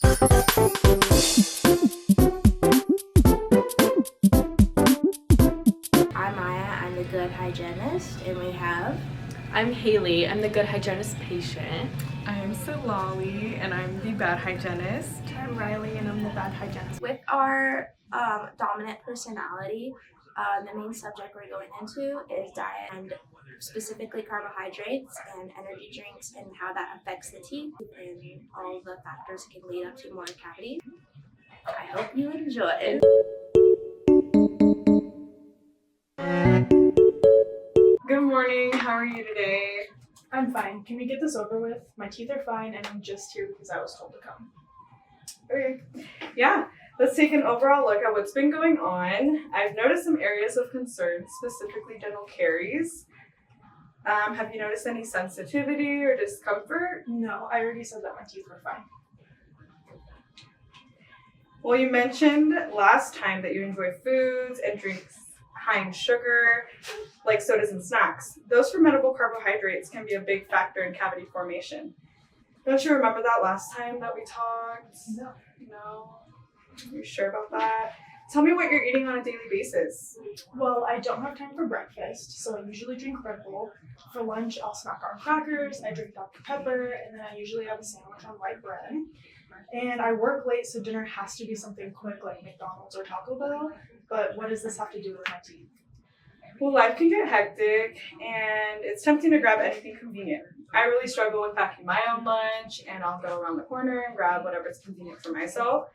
I'm Maya, I'm the good hygienist, and we have... I'm Haley, I'm the good hygienist patient. I'm Silali, and I'm the bad hygienist. I'm Riley, and I'm the bad hygienist. With our dominant personality, the main subject we're going into is diet, and specifically carbohydrates and energy drinks and how that affects the teeth and all the factors that can lead up to more cavities. I hope you enjoy. Good morning, how are you today? I'm fine. Can we get this over with? My teeth are fine, and I'm just here because I was told to come. Okay, yeah, let's take an overall look at what's been going on. I've noticed some areas of concern, specifically dental caries. Have you noticed any sensitivity or discomfort? No, I already said that my teeth were fine. Well, you mentioned last time that you enjoy foods and drinks high in sugar, like sodas and snacks. Those fermentable carbohydrates can be a big factor in cavity formation. Don't you remember that last time that we talked? No. No? Are you sure about that? Tell me what you're eating on a daily basis. Well, I don't have time for breakfast, so I usually drink Red Bull. For lunch, I'll snack on crackers, I drink Dr. Pepper, and then I usually have a sandwich on white bread. And I work late, so dinner has to be something quick like McDonald's or Taco Bell. But what does this have to do with my teeth? Well, life can get hectic, and it's tempting to grab anything convenient. I really struggle with packing my own lunch, and I'll go around the corner and grab whatever's convenient for myself.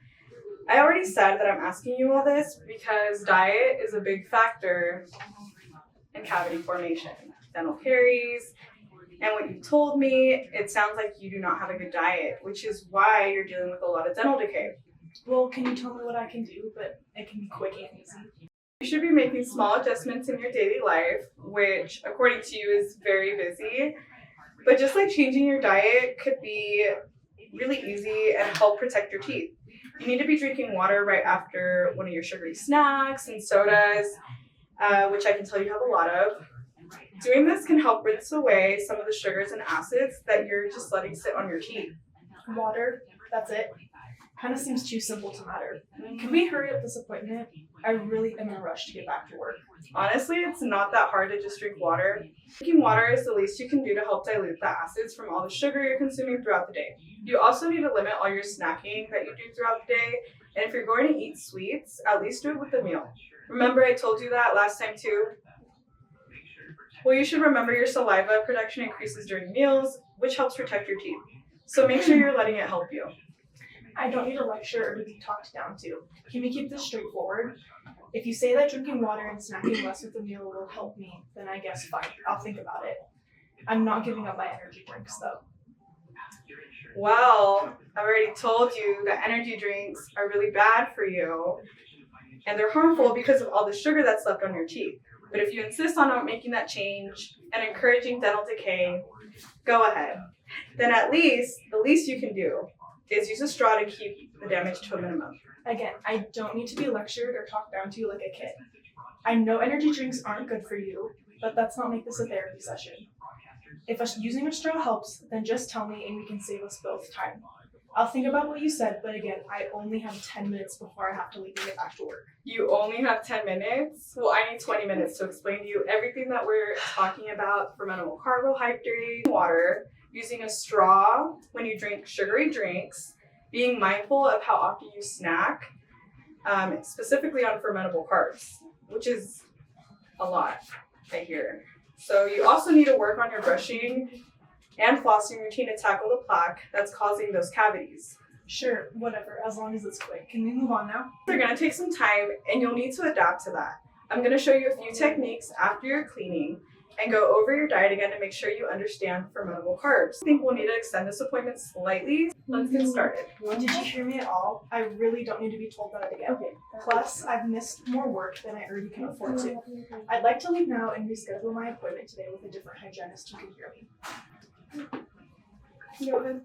I already said that I'm asking you all this because diet is a big factor in cavity formation. Dental caries, and what you told me, it sounds like you do not have a good diet, which is why you're dealing with a lot of dental decay. Well, can you tell me what I can do? But it can be quick and easy. You should be making small adjustments in your daily life, which according to you is very busy. But just like changing your diet could be really easy and help protect your teeth. You need to be drinking water right after one of your sugary snacks and sodas, which I can tell you have a lot of. Doing this can help rinse away some of the sugars and acids that you're just letting sit on your teeth. Water, that's it. Kind of seems too simple to matter. Can we hurry up this appointment? I really am in a rush to get back to work. Honestly, it's not that hard to just drink water. Drinking water is the least you can do to help dilute the acids from all the sugar you're consuming throughout the day. You also need to limit all your snacking that you do throughout the day, and if you're going to eat sweets, at least do it with a meal. Remember I told you that last time too? Well, you should remember your saliva production increases during meals, which helps protect your teeth. So make sure you're letting it help you. I don't need a lecture or to be talked down to. Can we keep this straightforward? If you say that drinking water and snacking less with a meal will help me, then I guess fine, I'll think about it. I'm not giving up my energy drinks though. Well, I already told you that energy drinks are really bad for you, and they're harmful because of all the sugar that's left on your teeth. But if you insist on not making that change and encouraging dental decay, go ahead. Then at least, the least you can do is use a straw to keep the damage to a minimum. Again, I don't need to be lectured or talked down to like a kid. I know energy drinks aren't good for you, but let's not make this a therapy session. If using a straw helps, then just tell me and we can save us both time. I'll think about what you said, but again, I only have 10 minutes before I have to leave and get back to work. You only have 10 minutes? Well, I need 20 minutes to explain to you everything that we're talking about: fermentable carbohydrate, water, using a straw when you drink sugary drinks, being mindful of how often you snack, specifically on fermentable carbs, which is a lot, I hear. So you also need to work on your brushing and flossing routine to tackle the plaque that's causing those cavities. Sure, whatever, as long as it's quick. Can we move on now? They're gonna take some time and you'll need to adapt to that. I'm gonna show you a few techniques after your cleaning and go over your diet again to make sure you understand fermentable carbs. I think we'll need to extend this appointment slightly. Let's get started. Did you hear me at all? I really don't need to be told that again. Plus, I've missed more work than I already can afford to. I'd like to leave now and reschedule my appointment today with a different hygienist who can hear me. Go ahead.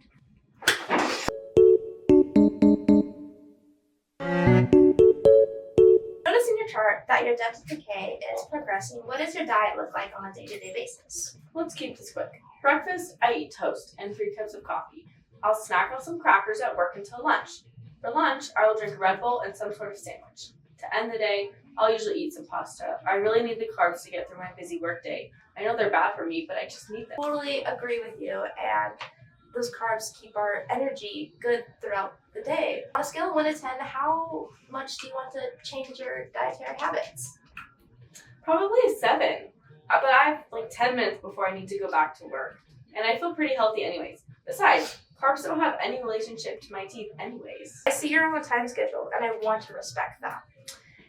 Notice in your chart that your dental decay is progressing. What does your diet look like on a day-to-day basis? Let's keep this quick. Breakfast, I eat toast and 3 cups of coffee. I'll snack on some crackers at work until lunch. For lunch, I will drink a Red Bull and some sort of sandwich. To end the day, I'll usually eat some pasta. I really need the carbs to get through my busy work day. I know they're bad for me, but I just need them. Totally agree with you, and those carbs keep our energy good throughout the day. On a scale of 1 to 10, how much do you want to change your dietary habits? Probably a 7, but I have like 10 minutes before I need to go back to work. And I feel pretty healthy anyways. Besides, carbs don't have any relationship to my teeth anyways. I see you're on a time schedule, and I want to respect that.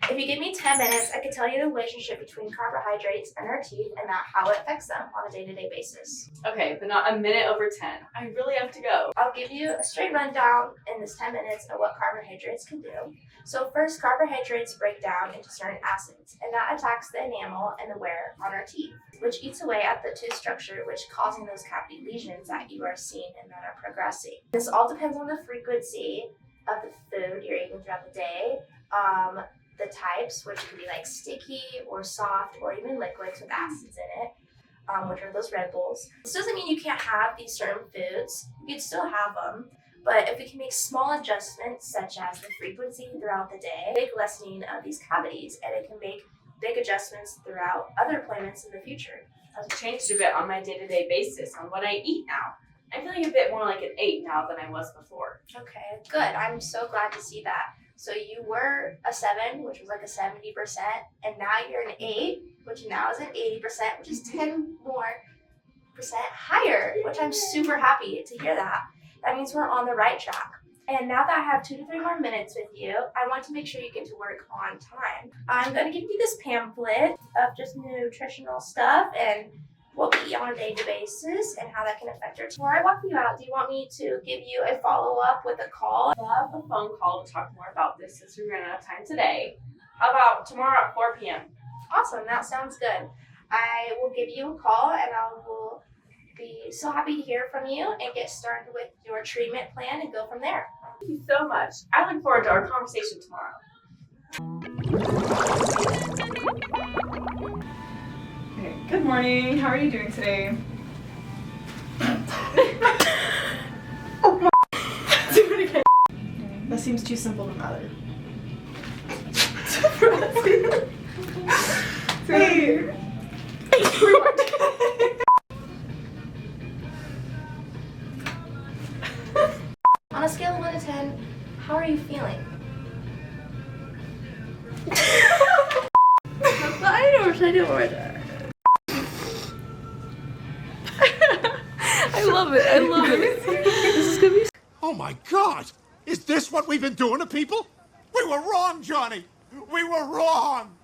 If you give me 10 minutes, I could tell you the relationship between carbohydrates and our teeth and how it affects them on a day-to-day basis. Okay, but not a minute over 10. I really have to go. I'll give you a straight rundown in this 10 minutes of what carbohydrates can do. So first, carbohydrates break down into certain acids, and that attacks the enamel and the wear on our teeth, which eats away at the tooth structure, which causing those cavity lesions that you are seeing and that are progressing. This all depends on the frequency of the food you're eating throughout the day, the types, which can be like sticky or soft or even liquids with acids in it, which are those Red Bulls. This doesn't mean you can't have these certain foods. You can still have them, but if we can make small adjustments such as the frequency throughout the day, big lessening of these cavities, and it can make big adjustments throughout other appointments in the future. I've changed a bit on my day-to-day basis on what I eat now. I'm feeling a bit more like an 8 now than I was before. Okay, good. I'm so glad to see that. So you were a 7, which was like a 70%, and now you're an 8, which now is an 80%, which is 10 more percent higher, which I'm super happy to hear that. That means we're on the right track. And now that I have 2 to 3 more minutes with you, I want to make sure you get to work on time. I'm going to give you this pamphlet of just nutritional stuff and what we eat on a daily basis and how that can affect your. Before I walk you out, do you want me to give you a follow-up with a call? I'd love a phone call to talk more about this since we ran out of time today. How about tomorrow at 4 p.m.? Awesome, that sounds good. I will give you a call and I will be so happy to hear from you and get started with your treatment plan and go from there. Thank you so much. I look forward to our conversation tomorrow. Okay, good morning. How are you doing today? Do it again. That seems too simple to matter. Hey. On a scale of 1 to 10, how are you feeling? I know what I do more. I love it. I love it. This is gonna be. Oh my God! Is this what we've been doing to people? We were wrong, Johnny! We were wrong!